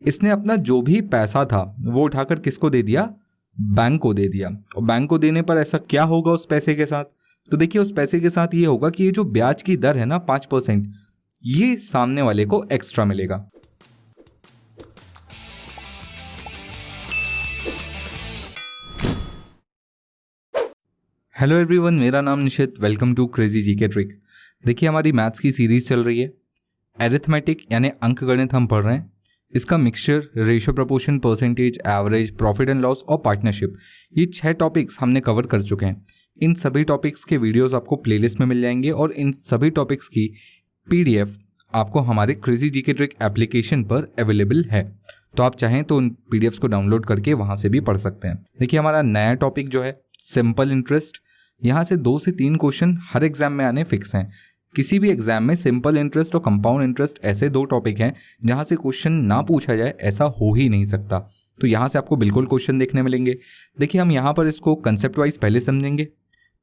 इसने अपना जो भी पैसा था वो उठाकर किसको दे दिया? बैंक को दे दिया। और बैंक को देने पर ऐसा क्या होगा उस पैसे के साथ? तो देखिए उस पैसे के साथ ये होगा कि ये जो ब्याज की दर है ना 5%, ये सामने वाले को एक्स्ट्रा मिलेगा। हेलो एवरीवन, मेरा नाम Nishit. Welcome to crazy GK trick. देखिए हमारी मैथ्स की सीरीज चल रही है। एरिथमेटिक यानी अंकगणित हम पढ़ रहे हैं। इसका mixture, ratio, proportion, percentage, average, profit and loss और पार्टनरशिप, ये 6 टॉपिक्स हमने कवर कर चुके हैं। इन सभी टॉपिक्स के वीडियोस आपको प्लेलिस्ट में मिल जाएंगे और इन सभी टॉपिक्स की पीडीएफ आपको हमारे क्रेजी जीके ट्रिक एप्लीकेशन पर अवेलेबल है। तो आप चाहें तो उन पीडीएफ्स को डाउनलोड करके वहां से भी पढ़ सकते हैं। देखिए हमारा नया टॉपिक जो है सिंपल इंटरेस्ट, यहाँ से 2 से 3 क्वेश्चन हर एग्जाम में आने फिक्स हैं। किसी भी एग्जाम में सिंपल इंटरेस्ट और कंपाउंड इंटरेस्ट ऐसे 2 टॉपिक हैं जहाँ से क्वेश्चन ना पूछा जाए, ऐसा हो ही नहीं सकता। तो यहाँ से आपको बिल्कुल क्वेश्चन देखने मिलेंगे। देखिए हम यहाँ पर इसको कंसेप्ट वाइज पहले समझेंगे।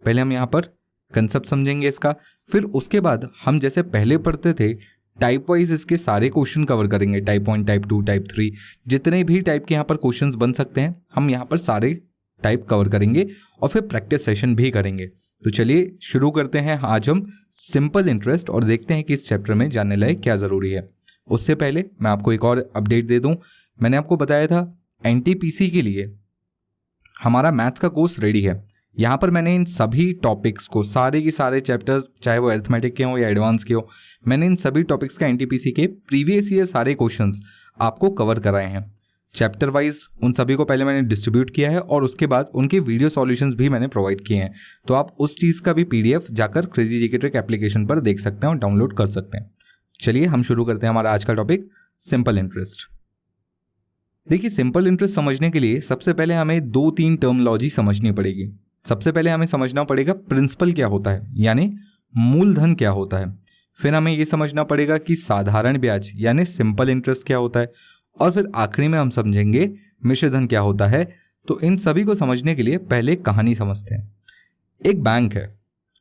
पहले हम यहाँ पर कंसेप्ट समझेंगे इसका, फिर उसके बाद हम जैसे पहले पढ़ते थे टाइप वाइज इसके सारे क्वेश्चन कवर करेंगे। टाइप 1, टाइप 2, टाइप 3, जितने भी टाइप के यहाँ पर क्वेश्चन बन सकते हैं हम यहाँ पर सारे टाइप कवर करेंगे और फिर प्रैक्टिस सेशन भी करेंगे। तो चलिए शुरू करते हैं आज हम सिंपल इंटरेस्ट और देखते हैं कि इस चैप्टर में जानने लायक क्या ज़रूरी है। उससे पहले मैं आपको एक और अपडेट दे दूं। मैंने आपको बताया था एनटीपीसी के लिए हमारा मैथ्स का कोर्स रेडी है। यहाँ पर मैंने इन सभी टॉपिक्स को, सारे के सारे चैप्टर्स, चाहे वो अरिथमेटिक के हो या एडवांस के हो, मैंने इन सभी टॉपिक्स का एनटीपीसी के प्रीवियस ईयर सारे क्वेश्चंस आपको कवर कराए हैं। चैप्टर वाइज उन सभी को पहले मैंने डिस्ट्रीब्यूट किया है और उसके बाद उनके वीडियो सॉल्यूशंस भी मैंने प्रोवाइड किए हैं। तो आप उस चीज़ का भी पीडीएफ जाकर क्रेजी जीके ट्रिक एप्लीकेशन पर देख सकते हैं और डाउनलोड कर सकते हैं। चलिए हम शुरू करते हैं हमारा आज का टॉपिक सिंपल इंटरेस्ट। देखिए सिंपल इंटरेस्ट समझने के लिए सबसे पहले हमें 2-3 टर्मिनोलॉजी समझनी पड़ेगी। सबसे पहले हमें समझना पड़ेगा प्रिंसिपल क्या होता है, यानी मूलधन क्या होता है। फिर हमें ये समझना पड़ेगा कि साधारण ब्याज यानी सिंपल इंटरेस्ट क्या होता है, और फिर आखिरी में हम समझेंगे मिश्रधन क्या होता है। तो इन सभी को समझने के लिए पहले कहानी समझते हैं। एक बैंक है।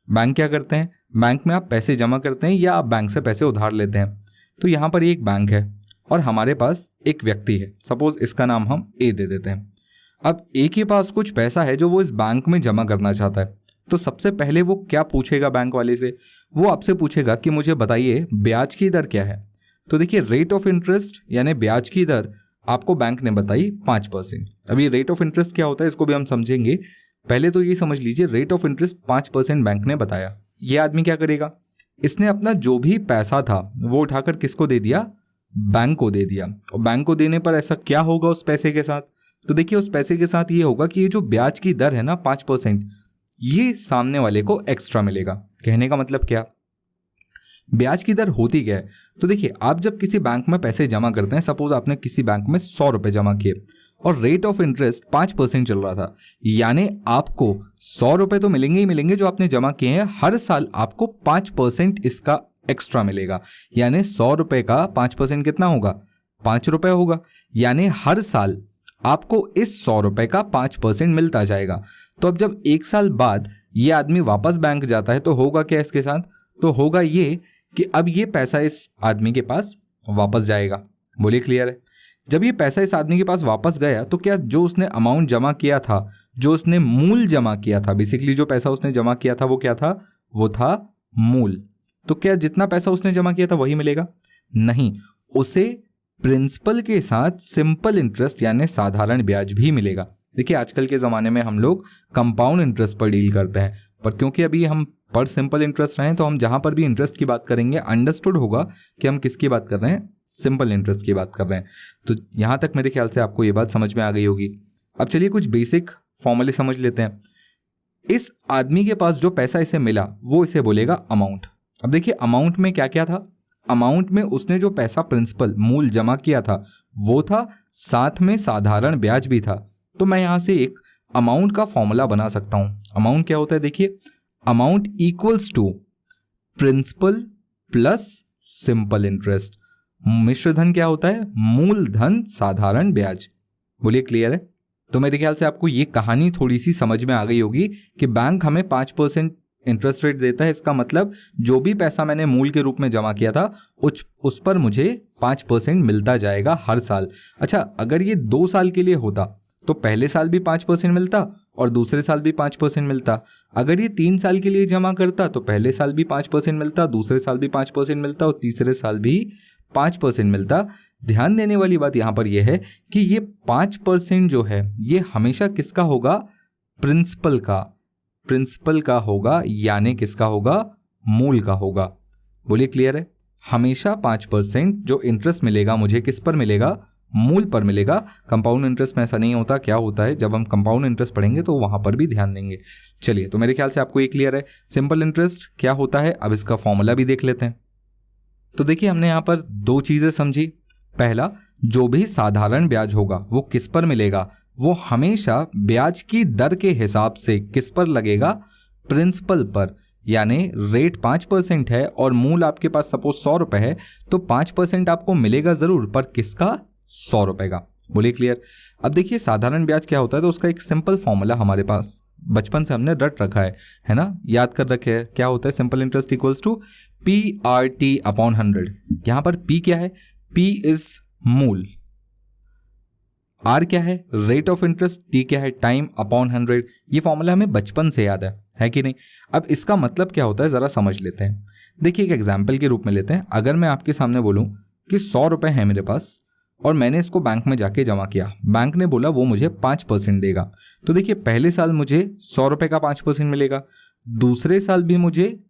बैंक क्या करते हैं? बैंक में आप पैसे जमा करते हैं या आप बैंक से पैसे उधार लेते हैं। तो यहाँ पर एक बैंक है और हमारे पास एक व्यक्ति है। सपोज इसका नाम हम ए दे देते हैं। अब ए के पास कुछ पैसा है जो वो इस बैंक में जमा करना चाहता है। तो सबसे पहले वो क्या पूछेगा बैंक वाले से? वो आपसे पूछेगा कि मुझे बताइए ब्याज की दर क्या है। तो देखिए रेट ऑफ इंटरेस्ट यानी ब्याज की दर आपको बैंक ने बताई 5%। अब ये रेट ऑफ इंटरेस्ट क्या होता है इसको भी हम समझेंगे। पहले तो ये समझ लीजिए रेट ऑफ इंटरेस्ट 5% बैंक ने बताया। ये आदमी क्या करेगा? इसने अपना जो भी पैसा था वो उठाकर किसको दे दिया? बैंक को दे दिया। और बैंक को देने पर ऐसा क्या होगा उस पैसे के साथ? तो देखिए उस पैसे के साथ ये होगा कि ये जो ब्याज की दर है ना 5%, ये सामने वाले को एक्स्ट्रा मिलेगा। कहने का मतलब क्या? ब्याज की दर होती क्या है? तो देखिए आप जब किसी बैंक में पैसे जमा करते हैं, सपोज आपने किसी बैंक में 100 रुपए जमा किए और रेट ऑफ इंटरेस्ट 5% चल रहा था, यानी आपको 100 रुपए तो मिलेंगे ही मिलेंगे जो आपने जमा किए हैं। हर साल आपको 5% इसका एक्स्ट्रा मिलेगा। यानी 100 रुपए का 5% कितना होगा? 5 रुपए होगा। यानी हर साल आपको इस 100 रुपए का 5% मिलता जाएगा। तो अब जब 1 साल बाद ये आदमी वापस बैंक जाता है तो होगा क्या इसके साथ? तो होगा ये कि अब ये पैसा इस आदमी के पास वापस जाएगा। बोलिए क्लियर है? जब ये पैसा इस आदमी के पास वापस गया तो क्या जो उसने अमाउंट जमा किया था, जो उसने मूल जमा किया था, बेसिकली जो पैसा उसने जमा किया था वो क्या था? वो था मूल। तो क्या जितना पैसा उसने जमा किया था वही मिलेगा? नहीं, उसे प्रिंसिपल के साथ सिंपल इंटरेस्ट यानी साधारण ब्याज भी मिलेगा। देखिए आजकल के ज़माने में हम लोग कंपाउंड इंटरेस्ट पर डील करते हैं, पर क्योंकि अभी हम पर सिंपल इंटरेस्ट रहे हैं तो हम जहां पर भी इंटरेस्ट की बात करेंगे अंडरस्टूड होगा कि हम किसकी बात कर रहे हैं? सिंपल इंटरेस्ट की बात कर रहे हैं। तो यहां तक मेरे ख्याल से आपको ये बात समझ में आ गई होगी। अब चलिए कुछ बेसिक फॉर्मूले समझ लेते हैं। इस आदमी के पास जो पैसा इसे मिला वो इसे बोलेगा अमाउंट। अब देखिए अमाउंट में क्या क्या था? अमाउंट में उसने जो पैसा प्रिंसिपल मूल जमा किया था वो था, साथ में साधारण ब्याज भी था। तो मैं यहां से एक अमाउंट का फॉर्मूला बना सकता हूं। अमाउंट क्या होता है? देखिए amount equals to principal plus simple interest. मिश्रधन क्या होता है? मूलधन साधारण ब्याज। बोलिए क्लियर है? तो मेरे ख्याल से आपको ये कहानी थोड़ी सी समझ में आ गई होगी कि बैंक हमें 5% इंटरेस्ट रेट देता है, इसका मतलब जो भी पैसा मैंने मूल के रूप में जमा किया था उस पर मुझे 5% मिलता जाएगा हर साल। अच्छा, अगर ये 2 साल के लिए होता तो पहले साल भी 5% मिलता और दूसरे साल भी 5% मिलता। अगर ये 3 साल के लिए जमा करता तो पहले साल भी 5% मिलता, दूसरे साल भी 5% मिलता और तीसरे साल भी 5% मिलता। ध्यान देने वाली बात यहाँ पर यह है कि ये 5% जो है ये हमेशा किसका होगा? प्रिंसिपल का होगा, यानी किसका होगा? मूल का होगा। बोलिए क्लियर है? हमेशा 5% जो इंटरेस्ट मिलेगा मुझे किस पर मिलेगा? मूल पर मिलेगा। कंपाउंड इंटरेस्ट में ऐसा नहीं होता। क्या होता है, जब हम कंपाउंड इंटरेस्ट पढ़ेंगे तो वहां पर भी ध्यान देंगे। चलिए, तो मेरे ख्याल से आपको ये क्लियर है सिंपल इंटरेस्ट क्या होता है। अब इसका फॉर्मूला भी देख लेते हैं। तो देखिए, हमने यहाँ पर 2 चीजें समझी। पहला, जो भी साधारण ब्याज होगा वो किस पर मिलेगा? वो हमेशा ब्याज की दर के हिसाब से किस पर लगेगा? प्रिंसिपल पर। यानी रेट 5% है और मूल आपके पास सपोज 100 रुपए है तो 5% आपको मिलेगा जरूर, पर किसका? 100 रुपए का। बोलिए क्लियर? अब देखिए, साधारण ब्याज क्या होता है तो उसका एक सिंपल फॉर्मूला हमारे पास बचपन से हमने रट रखा है ना, याद कर रखे है। क्या होता है? Simple interest equals to PRT upon 100। यहां पर P क्या है? P इज मूल, R क्या है? रेट ऑफ इंटरेस्ट, T क्या है? Time upon 100। ये फॉर्मूला हमें बचपन से याद है कि नहीं? अब इसका मतलब क्या होता है जरा समझ लेते हैं। देखिए, एक एग्जाम्पल के रूप में लेते हैं। अगर मैं आपके सामने बोलूं कि 100 रुपए है मेरे पास और मैंने इसको बैंक में जाके जमा किया, बैंक ने बोला वो मुझे 5% देगा। तो देखिए, पहले साल मुझे 100 रुपए का 5% मिलेगा, दूसरे साल भी मुझे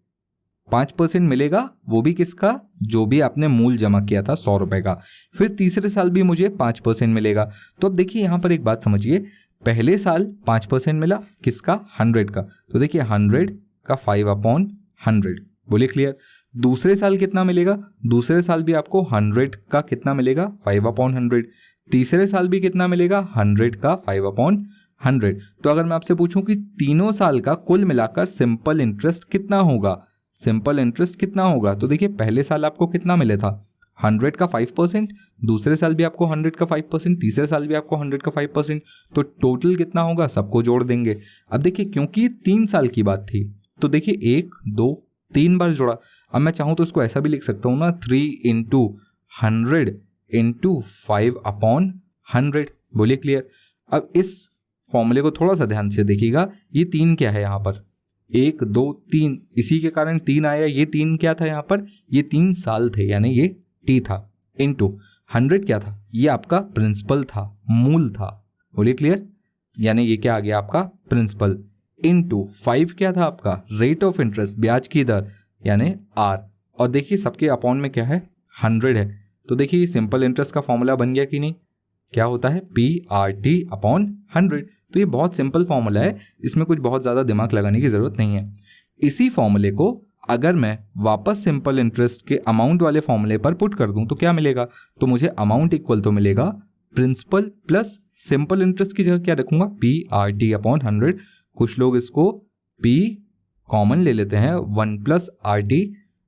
5% मिलेगा, वो भी किसका? जो भी आपने मूल जमा किया था 100 रुपए का। फिर तीसरे साल भी मुझे 5% मिलेगा। तो अब देखिए, यहां पर एक बात समझिए, पहले साल 5% मिला किसका? 100 का। तो देखिए, 100 का 5/100। बोलिए क्लियर? दूसरे साल कितना मिलेगा? दूसरे साल भी आपको 100 का कितना मिलेगा? 5/100। तीसरे साल भी कितना मिलेगा? 100 का 5/100। तो अगर मैं आपसे पूछूं कि तीनों साल का कुल मिलाकर सिंपल इंटरेस्ट कितना होगा? सिंपल इंटरेस्ट कितना होगा? तो देखिए, पहले साल आपको कितना मिले था? 100 का 5%, दूसरे साल भी आपको 100 का 5%, तीसरे साल भी आपको 100 का 5%। तो टोटल कितना होगा? सबको जोड़ देंगे। अब देखिए, क्योंकि 3 साल की बात थी तो देखिए 1 2 3 बार जोड़ा। अब मैं चाहूं तो इसको ऐसा भी लिख सकता हूं ना, 3 × 100 × 5/100। बोलिए क्लियर? अब इस फॉर्मूले को थोड़ा सा ध्यान से देखिएगा। ये 3 क्या है यहाँ पर? 1 2 3, इसी के कारण 3 आया। ये 3 क्या था यहाँ पर? ये 3 साल थे, यानी ये T था। इनटू 100 क्या था? ये आपका प्रिंसिपल था, मूल था। बोलिए क्लियर? यानी ये क्या आ गया आपका? प्रिंसिपल। इनटू 5 क्या था आपका? रेट ऑफ इंटरेस्ट, ब्याज की दर, यानी R। और देखिए, सबके अपॉन में क्या है? 100 है। तो देखिए, ये सिंपल इंटरेस्ट का फॉर्मूला बन गया कि नहीं? क्या होता है? PRT upon 100। तो ये बहुत सिंपल फॉर्मूला है, इसमें कुछ बहुत ज़्यादा दिमाग लगाने की ज़रूरत नहीं है। इसी फॉर्मूले को अगर मैं वापस सिंपल इंटरेस्ट के अमाउंट वाले फॉर्मूले पर पुट कर दूं तो क्या मिलेगा? तो मुझे अमाउंट इक्वल तो मिलेगा प्रिंसिपल प्लस सिंपल इंटरेस्ट की जगह क्या रखूंगा? PRT upon 100। कुछ लोग इसको P कॉमन ले लेते हैं, 1 + RT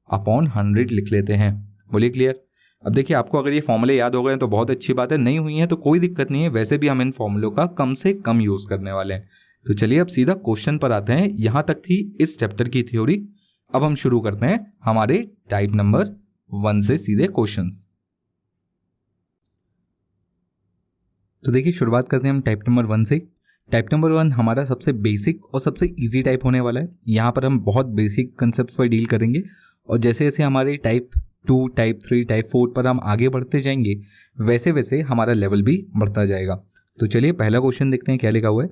अपॉन 100 लिख लेते हैं। बोलिए क्लियर? अब देखिए, आपको अगर ये फॉर्मूले याद हो गए तो बहुत अच्छी बात है, नहीं हुई है तो कोई दिक्कत नहीं है। वैसे भी हम इन फॉर्मूलों का कम से कम यूज करने वाले हैं। तो चलिए अब सीधा क्वेश्चन पर आते हैं। यहां तक थी इस चैप्टर की थ्योरी। अब हम शुरू करते हैं हमारे टाइप नंबर 1 से सीधे क्वेश्चंस। तो देखिए, शुरुआत करते हैं हम टाइप नंबर 1 से। टाइप नंबर 1 हमारा सबसे बेसिक और सबसे इजी टाइप होने वाला है। यहाँ पर हम बहुत बेसिक कंसेप्ट पर डील करेंगे और जैसे जैसे हमारे टाइप 2, टाइप 3, टाइप 4 पर हम आगे बढ़ते जाएंगे वैसे वैसे हमारा लेवल भी बढ़ता जाएगा। तो चलिए पहला क्वेश्चन देखते हैं क्या लिखा हुआ है।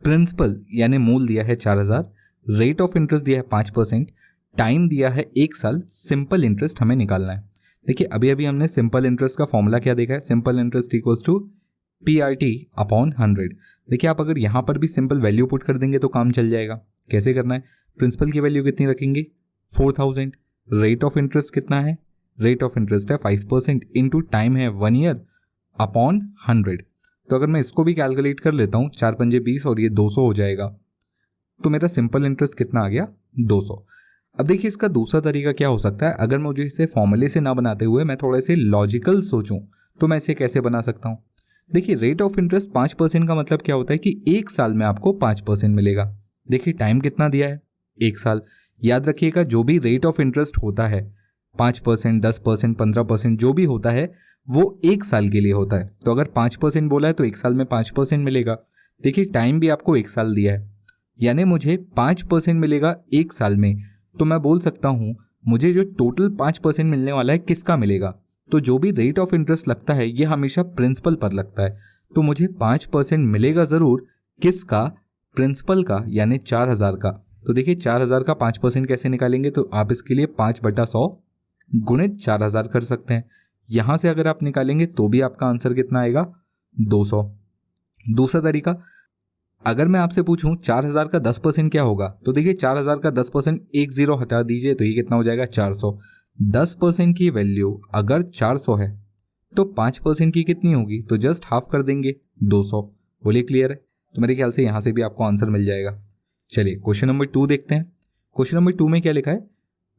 प्रिंसिपल यानी मूल दिया है 4000, रेट ऑफ इंटरेस्ट दिया है 5%, टाइम दिया है 1 साल, सिंपल इंटरेस्ट हमें निकालना है। देखिए, अभी अभी हमने सिंपल इंटरेस्ट का फॉर्मूला क्या देखा है? Simple interest equals to PRT upon 100। देखिए, आप अगर यहाँ पर भी सिंपल वैल्यू पुट कर देंगे तो काम चल जाएगा। कैसे करना है? प्रिंसिपल की वैल्यू कितनी रखेंगे? 4000। रेट ऑफ इंटरेस्ट कितना है? रेट ऑफ इंटरेस्ट है 5% इंटू टाइम है 1 ईयर अपॉन 100। तो अगर मैं इसको भी कैलकुलेट कर लेता हूँ, 4 पंजे 20 और ये 200 हो जाएगा। तो मेरा सिंपल इंटरेस्ट कितना आ गया? 200। अब देखिए, इसका दूसरा तरीका क्या हो सकता है? अगर मुझे इसे फॉर्मूले से ना बनाते हुए मैं थोड़े से लॉजिकल सोचूं तो मैं इसे कैसे बना सकता हूँ? देखिए, रेट ऑफ इंटरेस्ट 5% का मतलब क्या होता है कि 1 साल में आपको 5% मिलेगा। देखिए, टाइम कितना दिया है? 1 साल। याद रखिएगा जो भी रेट ऑफ इंटरेस्ट होता है 5%, 10%, 15% जो भी होता है वो 1 साल के लिए होता है। तो अगर 5% बोला है तो 1 साल में 5% मिलेगा। देखिए टाइम भी आपको 1 साल दिया है, यानी मुझे 5% मिलेगा 1 साल में। तो मैं बोल सकता हूँ मुझे जो टोटल 5% मिलने वाला है किसका मिलेगा। तो जो भी रेट ऑफ इंटरेस्ट लगता है ये हमेशा प्रिंसिपल पर लगता है, तो मुझे 5% मिलेगा ज़रूर। किसका? प्रिंसिपल का, यानी 4000 का। तो देखिए 4000 का 5% कैसे निकालेंगे, तो आप इसके लिए 5/100 गुणित 4000 कर सकते हैं। यहाँ से अगर आप निकालेंगे तो भी आपका आंसर कितना आएगा? 200। दूसरा तरीका, अगर मैं आपसे पूछूं 4000 का 10% क्या होगा, तो देखिए 4000 का 10% एक जीरो हटा दीजिए तो ये कितना हो जाएगा? 400। 10% की वैल्यू अगर 400 है तो 5% की कितनी होगी? तो जस्ट हाफ कर देंगे, 200। बोलिए क्लियर है? तो मेरे ख्याल से यहाँ से भी आपको आंसर मिल जाएगा। चलिए क्वेश्चन नंबर 2 देखते हैं। क्वेश्चन नंबर 2 में क्या लिखा है?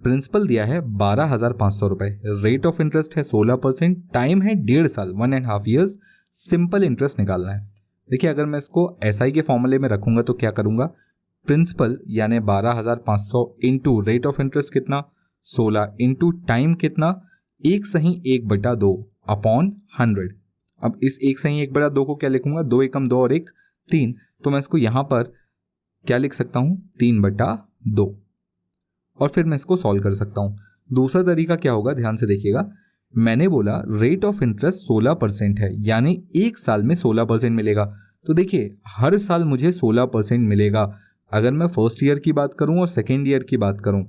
प्रिंसिपल दिया है 12,500 रुपए, रेट ऑफ इंटरेस्ट है 16%, टाइम है 1.5 साल, 1.5 ईयर्स, सिंपल इंटरेस्ट निकालना है। देखिए अगर मैं इसको SI के फॉर्मूले में रखूंगा तो क्या करूंगा? प्रिंसिपल यानी 12,500 इंटू रेट ऑफ इंटरेस्ट कितना? 16 इंटू टाइम कितना? 1/1/2 अपॉन 100। अब इस 1/1/2 को क्या लिखूंगा? 2 एकम 2 और 1 3। तो मैं इसको यहां पर क्या लिख सकता हूं? 3/2। और फिर मैं इसको सॉल्व कर सकता हूं। दूसरा तरीका क्या होगा, ध्यान से देखिएगा। मैंने बोला रेट ऑफ इंटरेस्ट 16% है, यानी 1 साल में 16% मिलेगा। तो देखिए हर साल मुझे 16% मिलेगा। अगर मैं फर्स्ट ईयर की बात करूं और सेकेंड ईयर की बात करूं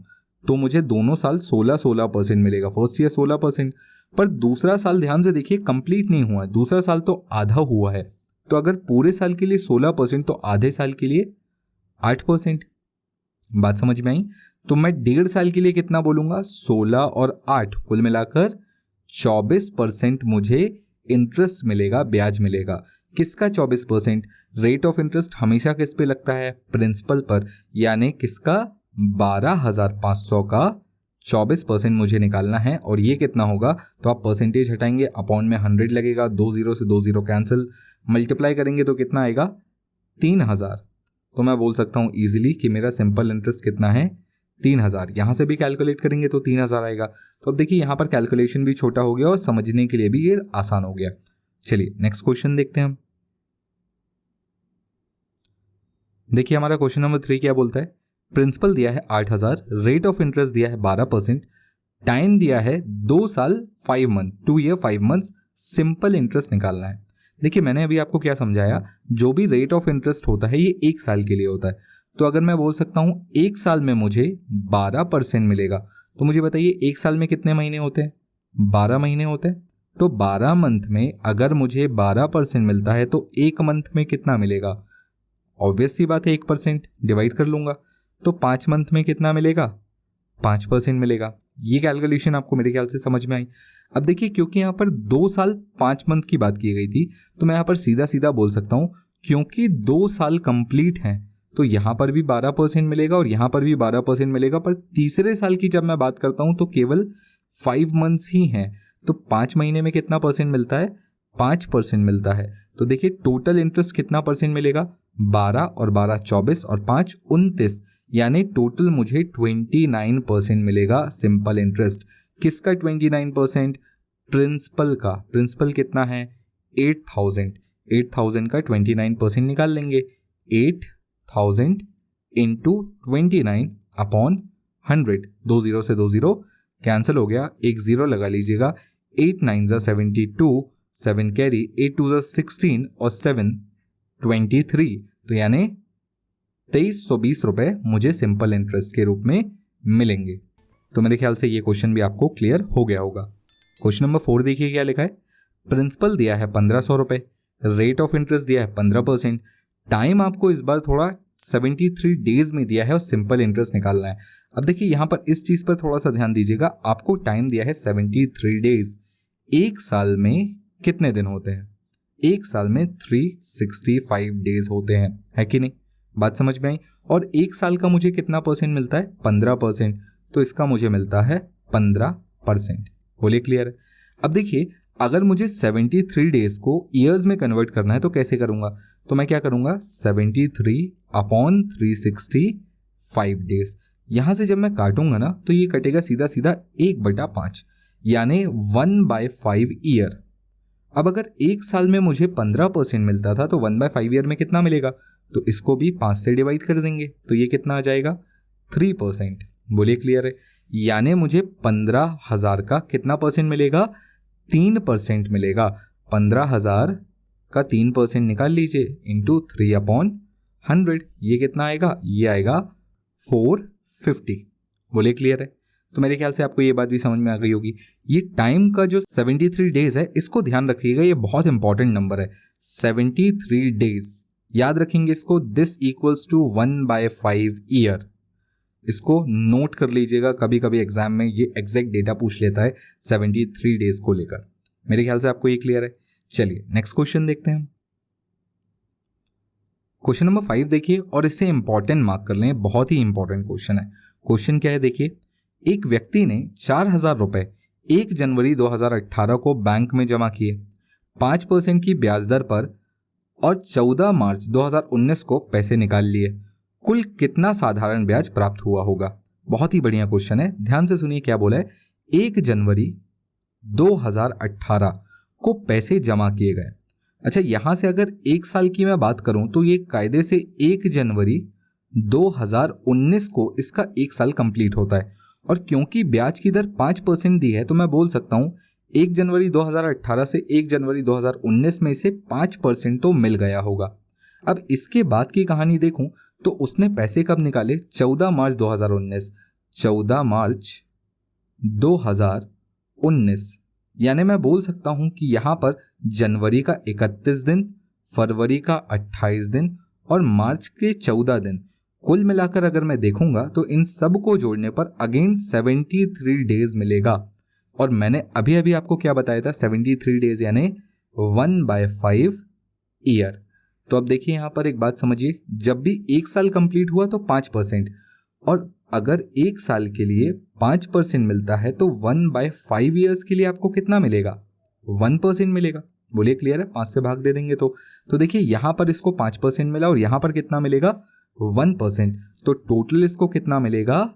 तो मुझे दोनों साल 16% मिलेगा। फर्स्ट ईयर 16%, पर दूसरा साल ध्यान से देखिए कंप्लीट नहीं हुआ है, दूसरा साल तो आधा हुआ है। तो अगर पूरे साल के लिए 16% तो आधे साल के लिए 8%। बात समझ में आई? तो मैं 1.5 साल के लिए कितना बोलूंगा? 16 और 8 कुल मिलाकर 24% मुझे इंटरेस्ट मिलेगा, ब्याज मिलेगा। किसका 24%? रेट ऑफ इंटरेस्ट हमेशा किस पे लगता है? प्रिंसिपल पर, यानी किसका? 12,500 का 24% मुझे निकालना है। और ये कितना होगा? तो आप परसेंटेज हटाएंगे, अपॉन में 100 लगेगा, 2 जीरो से 2 जीरो कैंसिल, मल्टीप्लाई करेंगे तो कितना आएगा? 3000। तो मैं बोल सकता हूँ ईजिली कि मेरा सिंपल इंटरेस्ट कितना है? 3000। यहाँ से भी कैलकुलेट करेंगे तो 3000 आएगा। तो अब देखिए यहाँ पर कैलकुलेशन भी छोटा हो गया और समझने के लिए भी ये आसान हो गया। चलिए नेक्स्ट क्वेश्चन देखते हैं हम। देखिए हमारा क्वेश्चन नंबर 3 क्या बोलता है? प्रिंसिपल दिया है 8000, रेट ऑफ इंटरेस्ट दिया है 12%, टाइम दिया है 2 साल 5 month, 2 year 5 months, simple interest निकालना है। देखिए मैंने अभी आपको क्या समझाया, जो भी रेट ऑफ इंटरेस्ट होता है ये 1 साल के लिए होता है। तो अगर मैं बोल सकता हूँ 1 साल में मुझे 12% मिलेगा, तो मुझे बताइए 1 साल में कितने महीने होते हैं? 12 महीने होते हैं। तो 12 मंथ में अगर मुझे 12% मिलता है तो 1 मंथ में कितना मिलेगा? ऑब्वियस सी बात है 1% डिवाइड कर लूंगा। तो 5 मंथ में कितना मिलेगा? 5% मिलेगा। ये कैलकुलेशन आपको मेरे ख्याल से समझ में आई। अब देखिए क्योंकि यहाँ पर 2 साल 5 मंथ की बात की गई थी तो मैं यहाँ पर सीधा सीधा बोल सकता हूँ क्योंकि 2 साल कंप्लीट हैं तो यहाँ पर भी 12% मिलेगा और यहाँ पर भी 12% मिलेगा। पर तीसरे साल की जब मैं बात करता हूँ तो केवल 5 मंथ्स ही हैं। तो 5 महीने में कितना परसेंट मिलता है? 5% मिलता है। तो देखिए टोटल इंटरेस्ट कितना परसेंट मिलेगा? 12 और 12 24 और 5 29, यानी टोटल मुझे 29% मिलेगा सिंपल इंटरेस्ट। किसका 29%? प्रिंसिपल का। प्रिंसिपल कितना है? 8000। 8000 का 29% निकाल लेंगे। 8000 इंटू 29 अपॉन 100, 2 जीरो से 2 जीरो कैंसिल हो गया, एक जीरो लगा लीजिएगा। 8 9 72, 7 कैरी, 8 2 16 और 7 23। तो यानी 2320 रुपए मुझे सिंपल इंटरेस्ट के रूप में मिलेंगे। तो मेरे ख्याल से ये क्वेश्चन भी आपको क्लियर हो गया होगा। क्वेश्चन नंबर 4 देखिए क्या लिखा है? प्रिंसिपल दिया है 1500 रुपए, रेट ऑफ इंटरेस्ट दिया है 15%, टाइम आपको इस बार थोड़ा 73 डेज में दिया है और सिंपल इंटरेस्ट निकालना है। अब देखिए यहाँ पर इस चीज पर थोड़ा सा ध्यान दीजिएगा। आपको टाइम दिया है 73 डेज। एक साल में कितने दिन होते हैं? एक साल में 365 डेज होते हैं, है कि नहीं? बात समझ में आई? और एक साल का मुझे कितना परसेंट मिलता है? 15%। तो इसका मुझे मिलता है 15%। बोलिए क्लियर है? अब देखिए अगर मुझे 73 डेज को ईयर्स में कन्वर्ट करना है तो कैसे करूंगा? तो मैं क्या करूंगा? 73 अपॉन 365 5 डेज। यहाँ से जब मैं काटूंगा ना तो ये कटेगा सीधा सीधा 1/5 यानी 1/5 ईयर। अब अगर एक साल में मुझे 15% मिलता था तो 1/5 ईयर में कितना मिलेगा, तो इसको भी 5 से डिवाइड कर देंगे तो ये कितना आ जाएगा 3%। बोलिए क्लियर है। यानी मुझे 15,000 का कितना परसेंट मिलेगा, 3% मिलेगा। 15,000 का 3% निकाल लीजिए इंटू 3/100, ये कितना आएगा, ये आएगा 450। बोलिए क्लियर है। तो मेरे ख्याल से आपको ये बात भी समझ में आ गई होगी। ये टाइम का जो 73 डेज है इसको ध्यान रखिएगा, ये बहुत इंपॉर्टेंट नंबर है 73 डेज। याद रखेंगे इसको, दिस इक्वल्स टू 1/5 ईयर। इसको नोट कर लीजिएगा, कभी कभी एग्जाम में ये एग्जैक्ट डेटा पूछ लेता है 73 डेज को लेकर। मेरे ख्याल से आपको ये क्लियर है। चलिए नेक्स्ट क्वेश्चन देखते हैं हम। क्वेश्चन नंबर 5 देखिए और इससे इंपॉर्टेंट मार्क कर लें, बहुत ही इंपॉर्टेंट क्वेश्चन है। क्वेश्चन क्या है देखिए, एक व्यक्ति ने 4,000 रुपए 1 जनवरी 2018 को बैंक में जमा किए 5% की ब्याज दर पर और 14 मार्च 2019 को पैसे निकाल लिए। कुल कितना साधारण ब्याज प्राप्त हुआ होगा। बहुत ही बढ़िया क्वेश्चन है, ध्यान से सुनिए क्या बोला है। 1 जनवरी 2018 को पैसे जमा किए गए। अच्छा, यहां से अगर एक साल की मैं बात करूं तो ये कायदे से 1 जनवरी 2019 को इसका एक साल कंप्लीट होता है। और क्योंकि ब्याज की दर 5% दी है तो मैं बोल सकता हूं 1 जनवरी 2018 से 1 जनवरी 2019 में से 5% तो मिल गया होगा। अब इसके बाद की कहानी देखूं तो उसने पैसे कब निकाले, 14 मार्च 2019। 14 मार्च 2019 यानी मैं बोल सकता हूं कि यहां पर जनवरी का 31 दिन, फरवरी का 28 दिन और मार्च के 14 दिन, कुल मिलाकर अगर मैं देखूंगा तो इन सब को जोड़ने पर अगेन 73 डेज मिलेगा। और मैंने अभी अभी आपको क्या बताया था, 73 डेज यानी 1/5 ईयर। तो अब देखिए यहां पर एक बात समझिए, जब भी एक साल कंप्लीट हुआ तो 5%, और अगर एक साल के लिए 5% मिलता है तो 1/5 ईयर्स के लिए आपको कितना मिलेगा, 1% मिलेगा। बोलिए क्लियर है, 5 से भाग दे देंगे तो देखिए यहां पर इसको 5% मिला और यहां पर कितना मिलेगा 1%, तो टोटल इसको कितना मिलेगा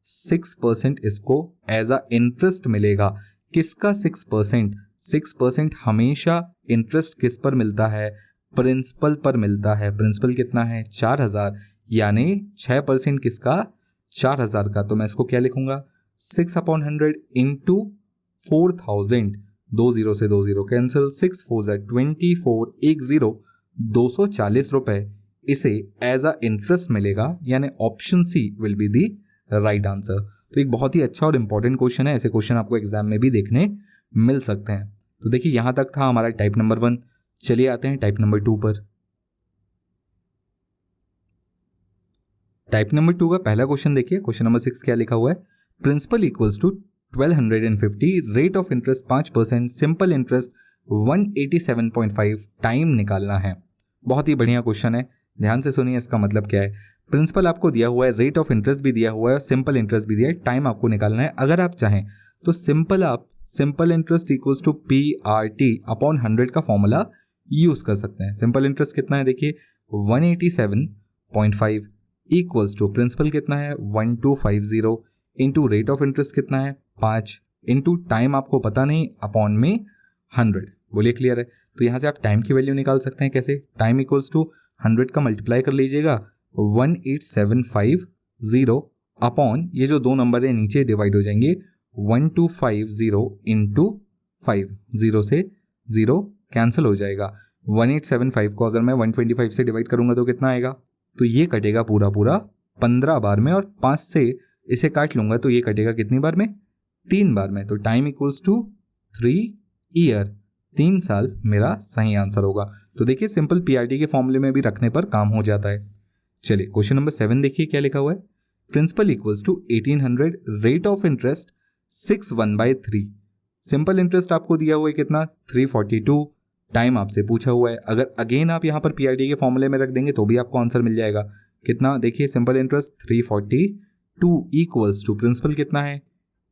6% इसको एज अ इंटरेस्ट मिलेगा। किसका 6%? 6% हमेशा इंटरेस्ट किस पर मिलता है, प्रिंसिपल पर मिलता है। प्रिंसिपल कितना है 4,000, यानी 6% किसका 4,000 का। तो मैं इसको क्या लिखूंगा 6/100 इंटू 4,000, 2 0 से 2 0 कैंसिल, 6 4 24, 1 0, 240 रुपए इसे एज अ इंटरेस्ट मिलेगा, यानी option C will be the right answer. तो एक बहुत ही अच्छा और इंपॉर्टेंट क्वेश्चन है, ऐसे क्वेश्चन आपको एग्जाम में भी देखने मिल सकते हैं। तो देखिए यहां तक था हमारा टाइप नंबर 1। चलिए आते हैं टाइप नंबर 2 पर। टाइप नंबर 2 का पहला क्वेश्चन देखिए, क्वेश्चन नंबर 6 क्या लिखा हुआ है, principal equals to 1250, rate of interest 5%, simple interest 187.5, time निकालना है। बहुत ही बढ़िया क्वेश्चन है, ध्यान से सुनिए इसका मतलब क्या है। प्रिंसिपल आपको दिया हुआ है, रेट ऑफ इंटरेस्ट भी दिया हुआ है, सिंपल इंटरेस्ट भी दिया है, टाइम आपको निकालना है। अगर आप चाहें तो simple interest equals to PRT/100 का फॉर्मूला यूज कर सकते हैं। सिंपल इंटरेस्ट कितना है देखिए 187.5 इक्वल्स टू प्रिंसिपल कितना है 1250 इंटू रेट ऑफ इंटरेस्ट कितना है 5 इंटू टाइम आपको पता नहीं अपॉन में 100। बोलिए क्लियर है। तो यहाँ से आप टाइम की वैल्यू निकाल सकते हैं कैसे, टाइम इक्वल्स टू 100 का मल्टीप्लाई कर लीजिएगा 18750 अपॉन ये जो दो नंबर है नीचे डिवाइड हो जाएंगे 1250 इंटू 5, 0 से 0 कैंसिल हो जाएगा। 1875 को अगर मैं 125 से डिवाइड करूंगा तो कितना आएगा, तो ये कटेगा पूरा 15 बार में, और 5 से इसे काट लूंगा तो ये कटेगा कितनी बार में, 3 बार में। तो टाइम इक्वल्स टू 3 ईयर, 3 साल मेरा सही आंसर होगा। तो देखिए सिंपल PRT के फॉर्मूले में भी रखने पर काम हो जाता है। चलिए क्वेश्चन नंबर 7 देखिए क्या लिखा हुआ है, principal equals to 1800, rate of interest 6/1/3, simple interest आपको दिया हुआ है कितना 342, टाइम आपसे पूछा हुआ है। अगर अगेन आप यहाँ पर PRT के फॉर्मूले में रख देंगे तो भी आपको आंसर मिल जाएगा। कितना देखिए, simple interest 342 equals to principal कितना है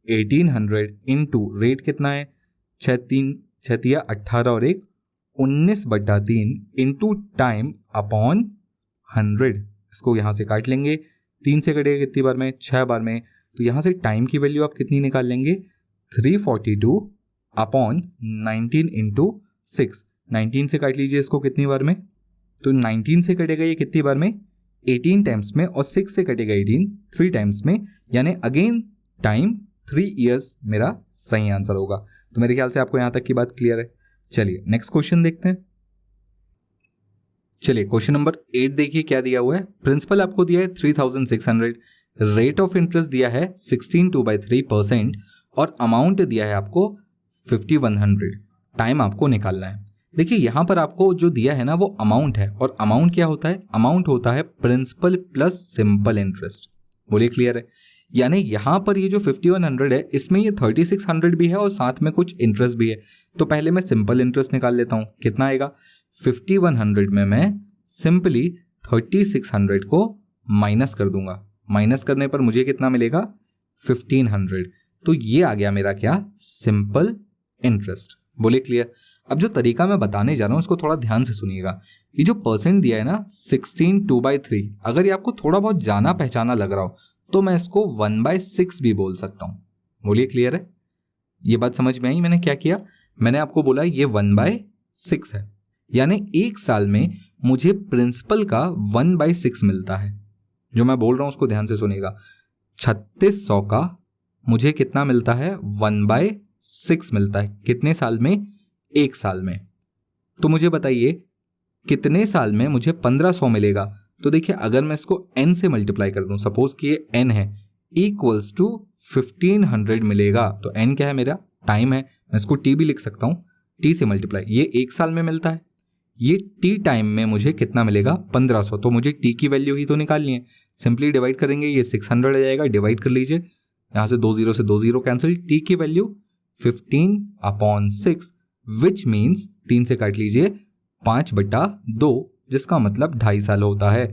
1800 इंटू रेट कितना है 6×3 = 18 और 1 19/3 इंटू टाइम अपॉन 100। इसको यहाँ से काट लेंगे 3 से कटेगा कितनी बार में, 6 बार में। तो यहाँ से टाइम की वैल्यू आप कितनी निकाल लेंगे, 342 अपॉन 19 इंटू 6। 19 से काट लीजिए इसको कितनी बार में, तो 19 से कटेगा ये कितनी बार में, 18 टाइम्स में, और 6 से कटेगा 18 3 टाइम्स में, यानी अगेन टाइम 3 ईयर्स मेरा सही आंसर होगा। तो मेरे ख्याल से आपको यहाँ तक की बात क्लियर है। चलिए नेक्स्ट क्वेश्चन देखते हैं। चलिए क्वेश्चन नंबर 8 देखिए क्या दिया हुआ है। प्रिंसिपल आपको दिया है 3600, रेट ऑफ इंटरेस्ट दिया है 16/3% और अमाउंट दिया है आपको 5100। टाइम आपको निकालना है। देखिए यहाँ पर आपको जो दिया है ना वो अमाउंट है, और अमाउंट क्या होता है, अमाउंट होता है प्रिंसिपल प्लस सिंपल इंटरेस्ट। बोलिए क्लियर है। यानी यहाँ पर ये जो 5100 है इसमें ये 3600 भी है और साथ में कुछ इंटरेस्ट भी है। तो पहले मैं सिंपल इंटरेस्ट निकाल लेता हूँ, कितना आएगा, 5100 में मैं सिंपली 3600 को माइनस कर दूंगा। माइनस करने पर मुझे कितना मिलेगा, 1500। तो ये आ गया मेरा क्या, सिंपल इंटरेस्ट। बोलिए क्लियर। अब जो तरीका मैं बताने जा रहा हूं उसको थोड़ा ध्यान से सुनिएगा। ये जो परसेंट दिया है ना 16/2/3, अगर ये आपको थोड़ा बहुत जाना पहचाना लग रहा हो तो मैं इसको 1/6 भी बोल सकता हूं। बोलिए क्लियर है। ये बात समझ में आई मैंने क्या किया, मैंने आपको बोला ये 1/6 है, यानी एक साल में मुझे प्रिंसिपल का 1/6 मिलता है। जो मैं बोल रहा हूं उसको ध्यान से सुनिएगा। 3600 का मुझे कितना मिलता है, 1/6 मिलता है। कितने साल में, एक साल में। तो मुझे बताइए कितने साल में मुझे 1500 मिलेगा। तो देखिए अगर मैं इसको n से मल्टीप्लाई कर दूं, सपोज कि ये n है, इक्वल्स टू 1500 मिलेगा। तो n क्या है, मेरा टाइम है, मैं इसको t भी लिख सकता हूं, t से मल्टीप्लाई। ये एक साल में मिलता है, ये t टाइम में मुझे कितना मिलेगा, 1500। तो मुझे t की वैल्यू ही तो निकालनी है। सिंपली डिवाइड करेंगे, ये 600 आ जाएगा, डिवाइड कर लीजिए, यहां से 2 0 से 2 0 कैंसिल। t की वैल्यू 15/6 विच मीन्स 3 से काट लीजिए 5/2, जिसका मतलब 2.5 साल होता है,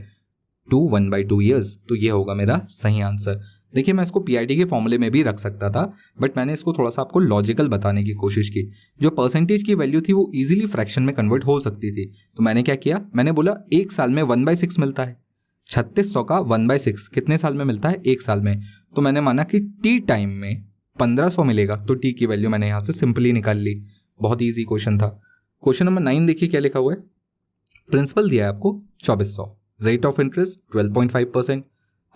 1/2 ईयर्स। तो ये होगा मेरा सही आंसर। देखिए मैं इसको पीआईडी के फॉर्मूले में भी रख सकता था, बट मैंने इसको थोड़ा सा आपको लॉजिकल बताने की कोशिश की। जो परसेंटेज की वैल्यू थी वो इजीली फ्रैक्शन में कन्वर्ट हो सकती थी। तो मैंने क्या किया, मैंने बोला एक साल में 1/6 मिलता है, 3600 का 1/6 कितने साल में मिलता है, एक साल में। तो मैंने माना कि टी टाइम में 1500 मिलेगा, तो टी की वैल्यू मैंने यहाँ से सिंपली निकाल ली। बहुत ईजी क्वेश्चन था। क्वेश्चन नंबर 9 देखिए क्या लिखा हुआ है। प्रिंसिपल दिया है आपको 2400, रेट ऑफ इंटरेस्ट 12.5%,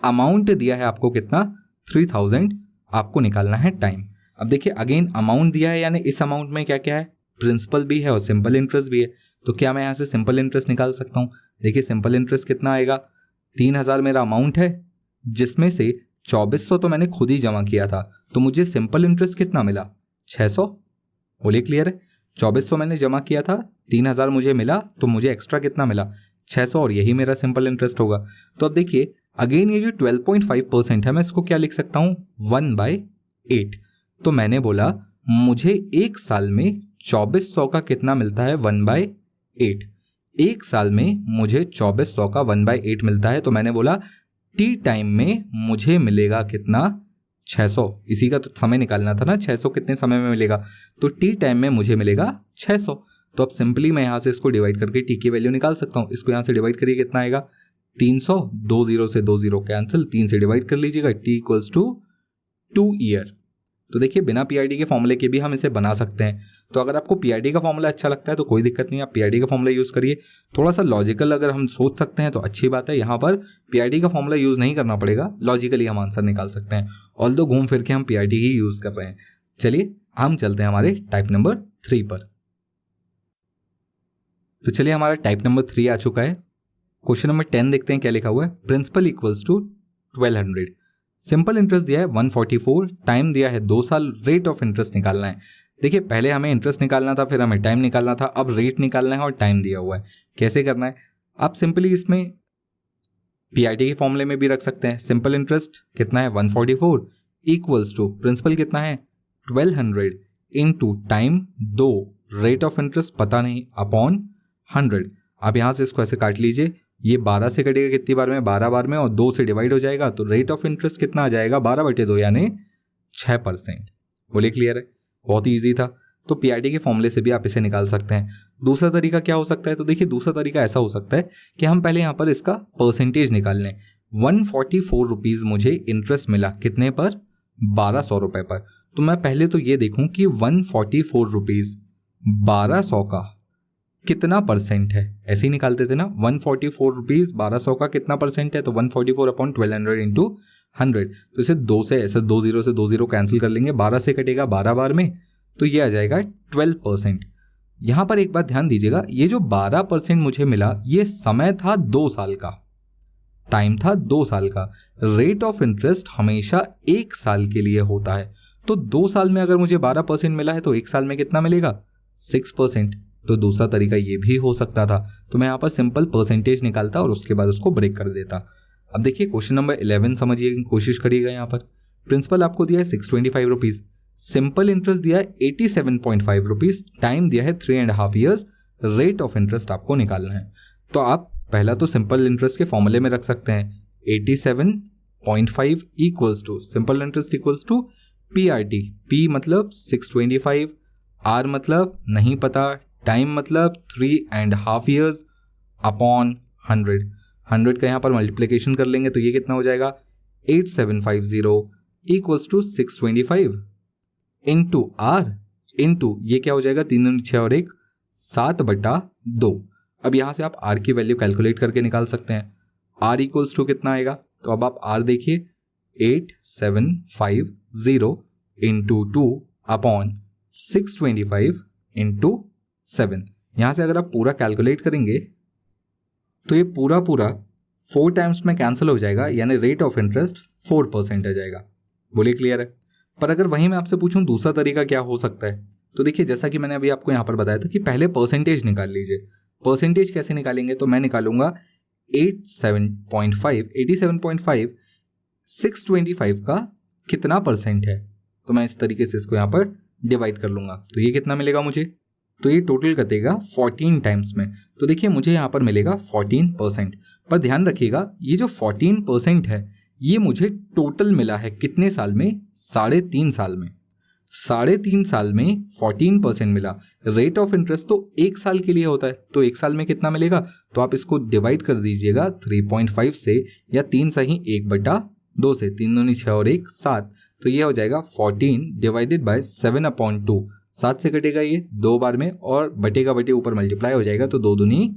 अमाउंट दिया है आपको कितना, 3000, आपको निकालना है टाइम। अब देखिए अगेन अमाउंट दिया है, यानी इस अमाउंट में क्या क्या है, प्रिंसिपल भी है और सिंपल इंटरेस्ट भी है। तो क्या मैं यहाँ से सिंपल इंटरेस्ट निकाल सकता हूँ। देखिए सिंपल इंटरेस्ट कितना आएगा, 3000 मेरा अमाउंट है, जिसमें से 2400 तो मैंने खुद ही जमा किया था, तो मुझे सिंपल इंटरेस्ट कितना मिला, 600। बोलिए क्लियर है। 2400 मैंने जमा किया था, 3000 मुझे मिला, तो मुझे एक्स्ट्रा कितना मिला, 600, और यही मेरा सिंपल इंटरेस्ट होगा। तो अब देखिए अगेन ये जो 12.5% है, मैं इसको क्या लिख सकता हूँ, 1/8। तो मैंने बोला मुझे एक साल में 2400 का कितना मिलता है, 1/8। एक साल में मुझे 2400 का 1/8 मिलता है, तो मैंने बोला टी टाइम में मुझे मिलेगा कितना, 600। इसी का तो समय निकालना था ना, 600 कितने समय में मिलेगा, तो टी टाइम में मुझे मिलेगा 600। तो अब सिंपली मैं यहाँ से इसको डिवाइड करके टी की वैल्यू निकाल सकता हूँ। इसको यहाँ से डिवाइड करिए, कितना आएगा, 300, 2 0 से 2 0 कैंसिल, 3 से डिवाइड कर लीजिएगा, टी इक्वल्स टू 2 ईयर। तो देखिए बिना पीआईडी के फॉर्मूले के भी हम इसे बना सकते हैं। तो अगर आपको पीआईडी का फॉर्मूला अच्छा लगता है तो कोई दिक्कत नहीं, आप पीआईडी का फॉर्मूला यूज़ करिए। थोड़ा सा लॉजिकल अगर हम सोच सकते हैं तो अच्छी बात है। यहाँ पर पीआईडी का फॉर्मूला यूज़ नहीं करना पड़ेगा, लॉजिकली हम आंसर निकाल सकते हैं। ऑल्दो घूम फिर के हम पीआईडी ही यूज़ कर रहे हैं। चलिए हम चलते हैं हमारे टाइप नंबर 3 पर। तो चलिए हमारा टाइप नंबर 3 आ चुका है। क्वेश्चन नंबर 10 देखते हैं क्या लिखा हुआ है। Principal equals to 1200, simple interest दिया है 144, टाइम दिया है 2 साल, रेट ऑफ इंटरेस्ट निकालना है। देखिए पहले हमें इंटरेस्ट निकालना था, फिर हमें टाइम निकालना था, अब रेट निकालना है और टाइम दिया हुआ है। कैसे करना है, आप सिंपली इसमें पीआईडी के फॉर्मूले में भी रख सकते हैं। सिंपल इंटरेस्ट कितना है, 144 इक्वल्स टू प्रिंसिपल कितना है, 1200 into time 2, rate of interest पता नहीं, अपॉन 100। आप यहाँ से इसको ऐसे काट लीजिए, ये 12 से कटेगा कितनी बार में, 12 बार में, और 2 से डिवाइड हो जाएगा, तो रेट ऑफ इंटरेस्ट कितना आ जाएगा, 12/2 यानी 6%। बोलिए क्लियर है, बहुत ही ईजी था। तो पीआईडी के फॉर्मूले से भी आप इसे निकाल सकते हैं। दूसरा तरीका क्या हो सकता है, तो देखिए दूसरा तरीका ऐसा हो सकता है कि हम पहले यहाँ पर इसका परसेंटेज निकाल लें। 144 रुपीज़ मुझे इंटरेस्ट मिला, कितने पर? 1200 रुपये पर। तो मैं पहले तो ये देखूं कि 144 रुपीज़ 1200 का कितना परसेंट है। ऐसे ही निकालते थे ना, 144 रुपीज़ 1200 का कितना परसेंट है, तो 144 अपॉन 1200 इंटू 100। तो इसे 2 से ऐसे 2 0 से 2 0 कैंसिल कर लेंगे, 12 से कटेगा 12 बार में, तो ये आ जाएगा 12%। यहाँ पर एक बात ध्यान दीजिएगा, ये जो 12% मुझे मिला ये समय था 2 साल का, टाइम था 2 साल का। रेट ऑफ इंटरेस्ट हमेशा 1 साल के लिए होता है, तो 2 साल में अगर मुझे 12% मिला है तो 1 साल में कितना मिलेगा? 6%। तो दूसरा तरीका ये भी हो सकता था, तो मैं यहाँ पर सिंपल परसेंटेज निकालता और उसके बाद उसको ब्रेक कर देता। अब देखिए क्वेश्चन नंबर 11 समझिए, कोशिश करिएगा। यहाँ पर प्रिंसिपल आपको दिया है 625 रुपीज़, सिंपल इंटरेस्ट दिया है 87.5 रुपीज़, टाइम दिया है 3.5 ईयर्स, रेट ऑफ इंटरेस्ट आपको निकालना है। तो आप पहला तो सिंपल इंटरेस्ट के फॉर्मूले में रख सकते हैं, 87.5 equals to simple interest equals to PRT, P मतलब 625, R मतलब नहीं पता, टाइम मतलब 3.5 ईयर्स अपॉन 100। 100 का यहाँ पर मल्टीप्लिकेशन कर लेंगे तो ये कितना हो जाएगा? 8750 equals to 625 into R into ये क्या हो जाएगा? 3 दूनी 6 और 1 7/2। अब यहाँ से आप R की वैल्यू कैलकुलेट करके निकाल सकते हैं। R इक्वल्स टू कितना आएगा? तो अब आप R देखिए, 8750 इंटू 2 अपॉन 625 इंटू 7। यहाँ से अगर आप पूरा कैलकुलेट करेंगे तो ये पूरा 4 टाइम्स में कैंसिल हो जाएगा, यानी रेट ऑफ इंटरेस्ट 4% आ जाएगा। बोलिए क्लियर है? पर अगर वहीं मैं आपसे पूछूं दूसरा तरीका क्या हो सकता है, तो देखिए जैसा कि मैंने अभी आपको यहाँ पर बताया था कि पहले परसेंटेज निकाल लीजिए। परसेंटेज कैसे निकालेंगे? तो मैं निकालूंगा 87.5 625 का कितना परसेंट है, तो मैं इस तरीके से इसको यहाँ पर डिवाइड कर लूंगा, तो ये कितना मिलेगा मुझे? तो ये टोटल कटेगा 14 टाइम्स में, तो देखिए मुझे यहाँ पर मिलेगा 14%। पर ध्यान रखिएगा ये जो 14% है ये मुझे टोटल मिला है कितने साल में? 3.5 साल में। 3.5 साल में 14% मिला। रेट ऑफ इंटरेस्ट तो 1 साल के लिए होता है, तो 1 साल में कितना मिलेगा? तो आप इसको डिवाइड कर दीजिएगा 3.5 से, या 3 सही 1/2 से, 3 दूनी 6 और 1 7, तो ये हो जाएगा 14 डिवाइडेड बाय 7/2। 7 से कटेगा ये 2 बार में और बटेगा बटे ऊपर मल्टीप्लाई हो जाएगा, तो 2 दूनी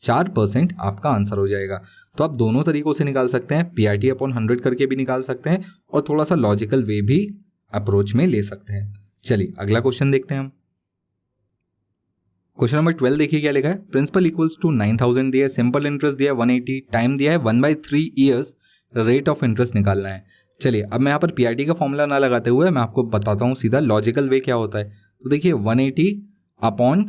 4% आपका आंसर हो जाएगा। तो आप दोनों तरीकों से निकाल सकते हैं, PRT अपॉन 100 करके भी निकाल सकते हैं और थोड़ा सा लॉजिकल वे भी अप्रोच में ले सकते हैं। चलिए अगला क्वेश्चन देखते हैं हम। क्वेश्चन नंबर 12 देखिए क्या लिखा है। प्रिंसिपल इक्वल्स टू 9000 दिया है, सिंपल इंटरेस्ट दिया है 180, टाइम दिया है 1/3 ईयर्स, रेट ऑफ इंटरेस्ट निकालना है। चलिए अब मैं यहाँ पर PRT का फॉर्मूला ना लगाते हुए मैं आपको बताता हूँ सीधा लॉजिकल वे क्या होता है। तो देखिए 180 अपॉन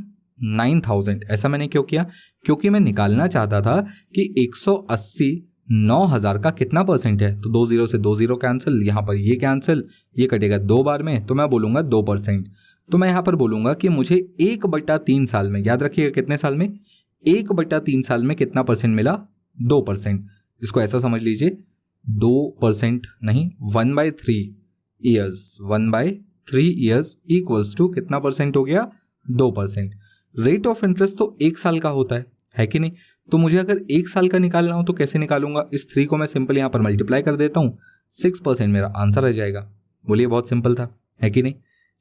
9000, ऐसा मैंने क्यों किया? क्योंकि मैं निकालना चाहता था कि 180 9000 का कितना परसेंट है, तो 2 0 से 2 0 कैंसिल, यहाँ पर ये कैंसिल, ये कटेगा 2 बार में, तो मैं बोलूँगा 2%। तो मैं यहाँ पर बोलूँगा कि मुझे 1/3 साल में, याद रखिएगा कितने साल में? 1/3 साल में कितना परसेंट मिला? 2%। इसको ऐसा समझ लीजिए 2% नहीं 1/3 ईयर्स, 1/3 ईयर्स इक्वल्स टू कितना परसेंट हो गया? 2%। रेट ऑफ इंटरेस्ट तो 1 साल का होता है कि नहीं? तो मुझे अगर 1 साल का निकालना हो तो कैसे निकालूंगा? इस 3 को मैं सिंपल यहाँ पर मल्टीप्लाई कर देता हूँ, 6% मेरा आंसर आ जाएगा। बोलिए बहुत सिंपल था, है कि नहीं?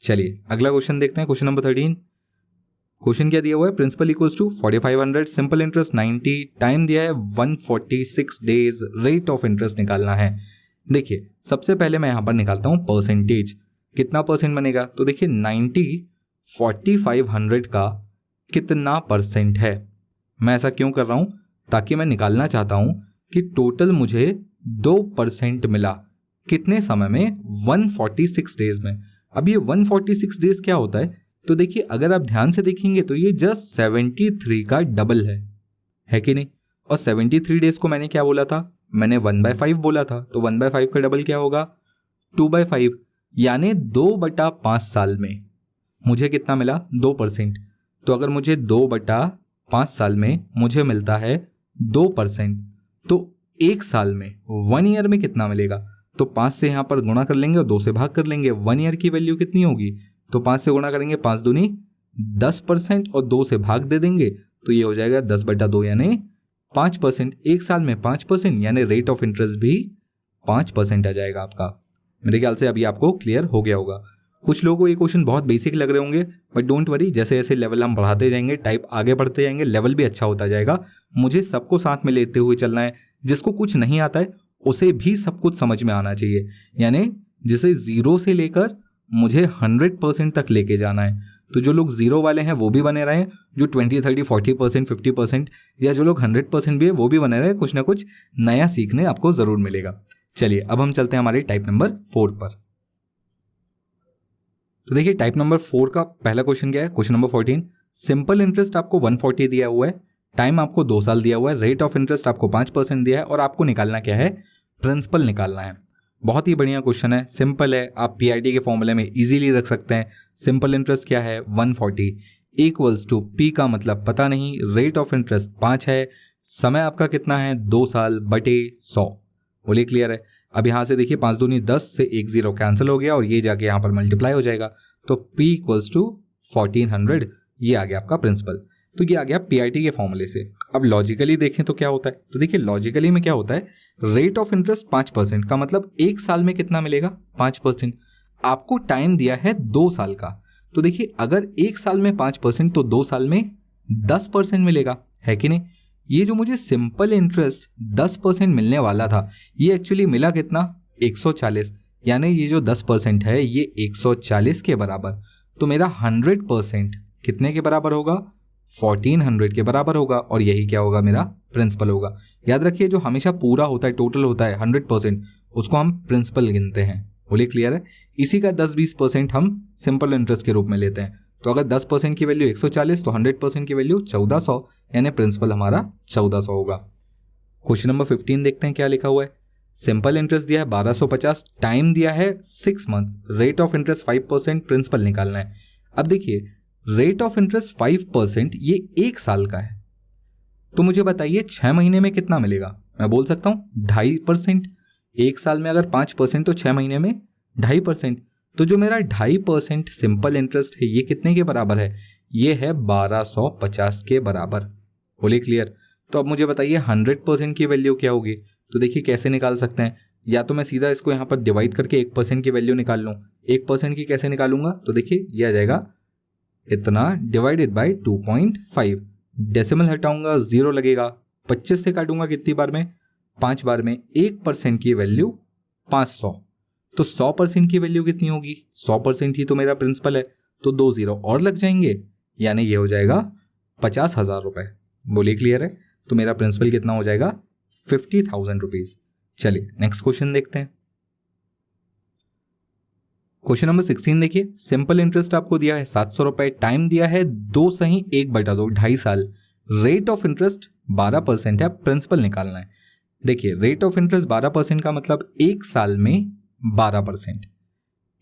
चलिए अगला क्वेश्चन देखते हैं, क्वेश्चन नंबर 13। क्वेश्चन क्या दिया हुआ है? Principal equals to 4500, simple interest 90, time दिया है 146 डेज, रेट ऑफ इंटरेस्ट निकालना है। देखिए सबसे पहले मैं यहाँ पर निकालता हूँ परसेंटेज, कितना परसेंट बनेगा? तो देखिए 90 4500 का कितना परसेंट है। मैं ऐसा क्यों कर रहा हूँ? ताकि मैं निकालना चाहता हूँ कि टोटल मुझे 2% मिला कितने समय में? 146 डेज में। अब ये 146 डेज क्या होता है? तो देखिए अगर आप ध्यान से देखेंगे तो ये जस्ट 73 का डबल है कि नहीं? और 73 डेज को मैंने क्या बोला था? मैंने 1/5 बोला था, तो 1/5 का डबल क्या होगा? 2/5, यानी 2/5 साल में मुझे कितना मिला? 2%। तो अगर मुझे 2/5 साल में मुझे मिलता है 2%, तो 1 साल में 1 ईयर में कितना मिलेगा? तो 5 से यहाँ पर गुणा कर लेंगे और 2 से भाग कर लेंगे। 1 ईयर की वैल्यू कितनी होगी? तो 5 से गुणा करेंगे, 5 दूनी 10% और 2 से भाग दे देंगे, तो ये हो जाएगा 10/2 यानी 5%, एक साल में 5%, यानी रेट ऑफ इंटरेस्ट भी 5% आ जाएगा आपका। मेरे ख्याल से अभी आपको क्लियर हो गया होगा। कुछ लोगों को ये क्वेश्चन बहुत बेसिक लग रहे होंगे, बट डोंट वरी, जैसे जैसे लेवल हम बढ़ाते जाएंगे, टाइप आगे बढ़ते जाएंगे, लेवल भी अच्छा होता जाएगा। मुझे सबको साथ में लेते हुए चलना है। जिसको कुछ नहीं आता है उसे भी सब कुछ समझ में आना चाहिए, यानी जिसे 0 से लेकर मुझे 100% तक लेके जाना है। तो जो लोग 0 वाले हैं वो भी बने रहे, जो 20, 30, 40%, 50%, या जो लोग 100% भी है वो भी बने रहे। कुछ ना कुछ नया सीखने आपको जरूर मिलेगा। चलिए अब हम चलते हैं हमारे टाइप नंबर 4 पर। तो देखिए टाइप नंबर 4 का पहला क्वेश्चन क्या है, क्वेश्चन नंबर 14। सिंपल इंटरेस्ट आपको 140 दिया हुआ है, टाइम आपको 2 साल दिया हुआ है, रेट ऑफ इंटरेस्ट आपको 5% दिया है, और आपको निकालना क्या है, प्रिंसिपल निकालना है। बहुत ही बढ़िया क्वेश्चन है, सिंपल है, आप पीआईटी के फॉर्मूले में इजीली रख सकते हैं। सिंपल इंटरेस्ट क्या है, 140 इक्वल्स टू पी का मतलब पता नहीं, रेट ऑफ इंटरेस्ट 5 है, समय आपका कितना है 2 साल बटे 100। बोलिए क्लियर है। अब यहाँ से देखिए 5 दूनी 10 से 1 0 कैंसिल हो गया और ये जाके यहाँ पर मल्टीप्लाई हो जाएगा, तो P इक्वल्स टू 1400, ये आ गया आपका प्रिंसिपल। तो ये आ गया पीआईटी के फॉर्मूले से। अब लॉजिकली देखें तो क्या होता है, तो देखिए लॉजिकली में क्या होता है, रेट ऑफ इंटरेस्ट 5% का मतलब एक साल में कितना मिलेगा 5%। आपको टाइम दिया है 2 साल का, तो देखिए अगर एक साल में 5% तो 2 साल में 10% मिलेगा, है कि नहीं। ये जो मुझे सिंपल इंटरेस्ट 10% मिलने वाला था, ये एक्चुअली मिला कितना 140, यानी ये जो 10% है ये 140 के बराबर। तो मेरा 100% कितने के बराबर होगा, 1400 के बराबर होगा, और यही क्या होगा, मेरा प्रिंसिपल होगा। याद रखिए जो हमेशा पूरा होता है, टोटल होता है 100%, उसको हम प्रिंसिपल गिनते हैं। बोलिए क्लियर है। इसी का 10-20% हम सिंपल इंटरेस्ट के रूप में लेते हैं। तो अगर 10% की वैल्यू 140 तो 100% की वैल्यू 1400, यानी प्रिंसिपल हमारा 1400 होगा। क्वेश्चन नंबर 15 देखते हैं क्या लिखा हुआ है। सिंपल इंटरेस्ट दिया है 1250, टाइम दिया है 6 months, rate of interest 5%, principal निकालना है। अब देखिए रेट ऑफ इंटरेस्ट 5% ये एक साल का है, तो मुझे बताइए 6 महीने में कितना मिलेगा। मैं बोल सकता हूं 2.5%। एक साल में अगर 5% तो 6 महीने में 2.5%। तो जो मेरा 2.5% सिंपल इंटरेस्ट है ये कितने के बराबर है, ये है 1250 के बराबर। बोलिए क्लियर। तो अब मुझे बताइए 100% की वैल्यू क्या होगी। तो देखिए कैसे निकाल सकते हैं, या तो मैं सीधा इसको यहाँ पर डिवाइड करके 1% की वैल्यू निकाल लूँ। 1% की कैसे निकालूंगा, तो देखिए ये आ जाएगा इतना डिवाइडेड बाई 2.5, डेसिमल हटाऊंगा 0 लगेगा, 25 से काटूंगा कितनी बार में, 5 बार में। 1% की वैल्यू 500, तो 100% की वैल्यू कितनी होगी, 100% ही तो मेरा प्रिंसिपल है, तो 2 0 और लग जाएंगे, यानी ये हो जाएगा 50,000 रुपए। बोलिए क्लियर है। तो मेरा प्रिंसिपल कितना हो जाएगा 50,000 रुपीज। चलिए नेक्स्ट क्वेश्चन देखते हैं। क्वेश्चन नंबर 16 देखिए, सिंपल इंटरेस्ट आपको दिया है 700 रुपए, टाइम दिया है 2 सही 1/2 2.5 साल, रेट ऑफ इंटरेस्ट 12% है, प्रिंसिपल निकालना है। देखिए रेट ऑफ इंटरेस्ट 12% का मतलब एक साल में 12%,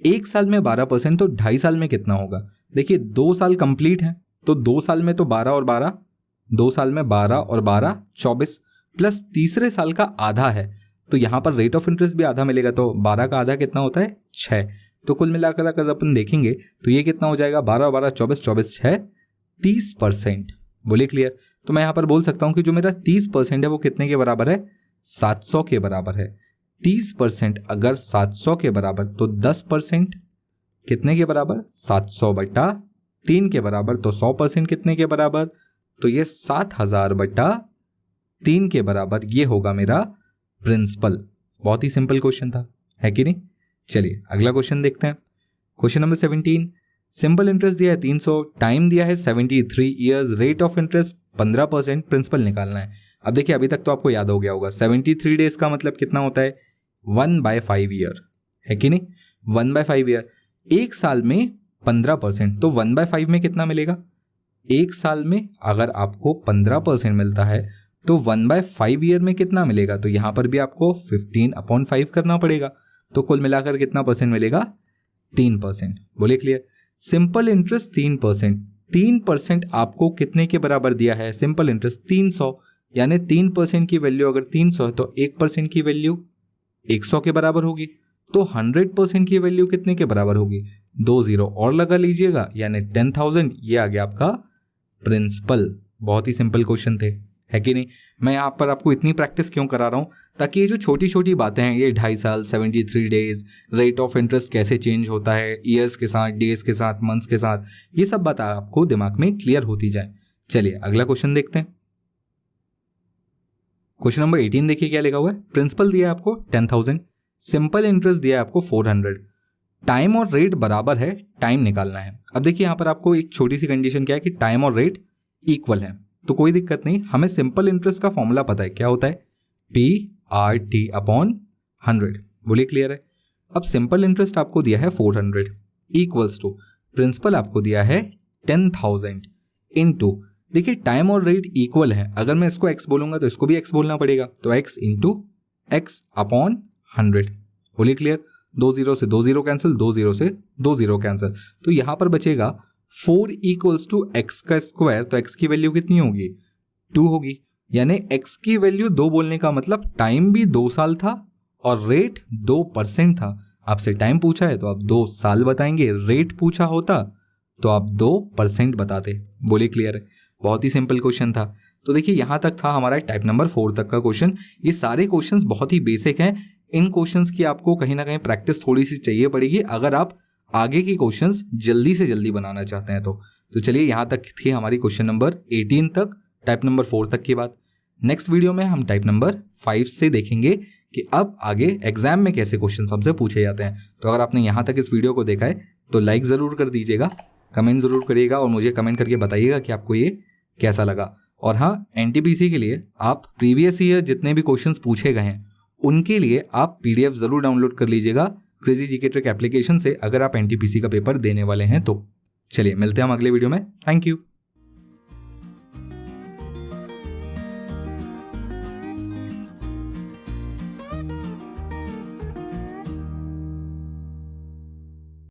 एक साल में 12%, तो 2.5 साल में कितना होगा। देखिए 2 साल कंप्लीट है, तो 2 साल में तो 12 और 12, 2 साल में 12 और 12 24, प्लस तीसरे साल का आधा है, तो यहां पर रेट ऑफ इंटरेस्ट भी आधा मिलेगा, तो 12 का आधा कितना होता है 6। तो कुल मिलाकर अगर अपन देखेंगे तो ये कितना हो जाएगा 12 12 24 24 6 30%। बोलिए क्लियर। तो मैं यहां पर बोल सकता हूं कि जो मेरा 30% है वो कितने के बराबर है, 700 के बराबर है। 30% अगर 700 के बराबर, तो 10% कितने के बराबर, 700 बटा 3 के बराबर, तो 100% कितने के बराबर, तो ये 7000 बटा 3 के बराबर, ये होगा मेरा प्रिंसिपल। बहुत ही सिंपल क्वेश्चन था, है कि नहीं। चलिए अगला क्वेश्चन देखते हैं। क्वेश्चन नंबर 17, सिंपल इंटरेस्ट दिया है 300, टाइम दिया है 73 years, rate of interest 15%, principal निकालना है। अब देखिए अभी तक तो आपको याद हो गया होगा 73 डेज का मतलब कितना होता है 1/5 ईयर, है कि नहीं। 1/5 ईयर, एक साल में 15%, तो 1/5 में कितना मिलेगा। एक साल में अगर आपको 15% मिलता है तो 1/5 ईयर में कितना मिलेगा, तो यहां पर भी आपको 15/5 करना पड़ेगा, तो कुल मिलाकर कितना परसेंट मिलेगा 3%। बोलिए क्लियर। सिंपल इंटरेस्ट 3%, 3% आपको कितने के बराबर दिया है, सिंपल इंटरेस्ट 300, यानी 3% की वैल्यू अगर 300 है तो 1% की वैल्यू 100 के बराबर होगी, तो 100% की वैल्यू कितने के बराबर होगी, 2 0 और लगा लीजिएगा, यानी 10,000, ये आ गया आपका प्रिंसिपल। बहुत ही सिंपल क्वेश्चन थे, है कि नहीं। मैं यहाँ पर आपको इतनी प्रैक्टिस क्यों करा रहा हूँ, ताकि ये जो छोटी छोटी बातें हैं, ये 2.5 साल, 73 डेज, रेट ऑफ इंटरेस्ट कैसे चेंज होता है ईयर्स के साथ, डेज के साथ, मंथ्स के साथ, ये सब बात आपको दिमाग में क्लियर होती जाए। चलिए अगला क्वेश्चन देखते हैं। क्वेश्चन नंबर 18 देखिए क्या लिखा हुआ है। प्रिंसिपल दिया है आपको 10,000, सिंपल इंटरेस्ट दिया है आपको 400, टाइम और रेट बराबर है, टाइम निकालना है। अब देखिए यहाँ पर आपको एक छोटी सी कंडीशन क्या है कि टाइम और रेट इक्वल है, तो कोई दिक्कत नहीं। हमें सिंपल इंटरेस्ट का फॉर्मूला पता है, क्या होता है, PRT/100। बोलिए क्लियर है। अब सिंपल इंटरेस्ट आपको दिया है 400 इक्वल्स टू प्रिंसिपल आपको दिया है 10,000 इनटू, देखिए टाइम और रेट इक्वल है, अगर मैं इसको x बोलूंगा तो इसको भी x बोलना पड़ेगा, तो x इंटू x/100। बोलिए क्लियर। 2 0 से 2 0 कैंसिल, 2 0 से 2 0 कैंसिल, तो यहां पर बचेगा 4 इक्वल्स टू x का स्क्वायर, तो x की वैल्यू कितनी होगी, 2 होगी। यानी x की वैल्यू 2 बोलने का मतलब टाइम भी 2 साल था और रेट 2% था। आपसे टाइम पूछा है तो आप 2 साल बताएंगे, रेट पूछा होता तो आप 2% बताते। बोलिए क्लियर है। बहुत ही सिंपल क्वेश्चन था। तो देखिए यहाँ तक था हमारा टाइप नंबर 4 तक का क्वेश्चन। ये सारे क्वेश्चंस बहुत ही बेसिक हैं। इन क्वेश्चंस की आपको कहीं ना कहीं प्रैक्टिस थोड़ी सी चाहिए पड़ेगी अगर आप आगे की क्वेश्चंस जल्दी से जल्दी बनाना चाहते हैं तो चलिए यहाँ तक थी हमारी क्वेश्चन नंबर 18 तक, टाइप नंबर 4 तक की बात। नेक्स्ट वीडियो में हम टाइप नंबर 5 से देखेंगे कि अब आगे एग्जाम में कैसे क्वेश्चन हमसे पूछे जाते हैं। तो अगर आपने यहाँ तक इस वीडियो को देखा है तो लाइक ज़रूर कर दीजिएगा, कमेंट ज़रूर करिएगा और मुझे कमेंट करके बताइएगा कि आपको ये कैसा लगा। और हाँ, एनटीपीसी के लिए आप प्रीवियस ईयर जितने भी क्वेश्चंस पूछे गए हैं उनके लिए आप PDF ज़रूर डाउनलोड कर लीजिएगा क्रेजी जीके ट्रिक एप्लीकेशन से, अगर आप एनटीपीसी का पेपर देने वाले हैं तो। चलिए मिलते हैं हम अगले वीडियो में। Thank you.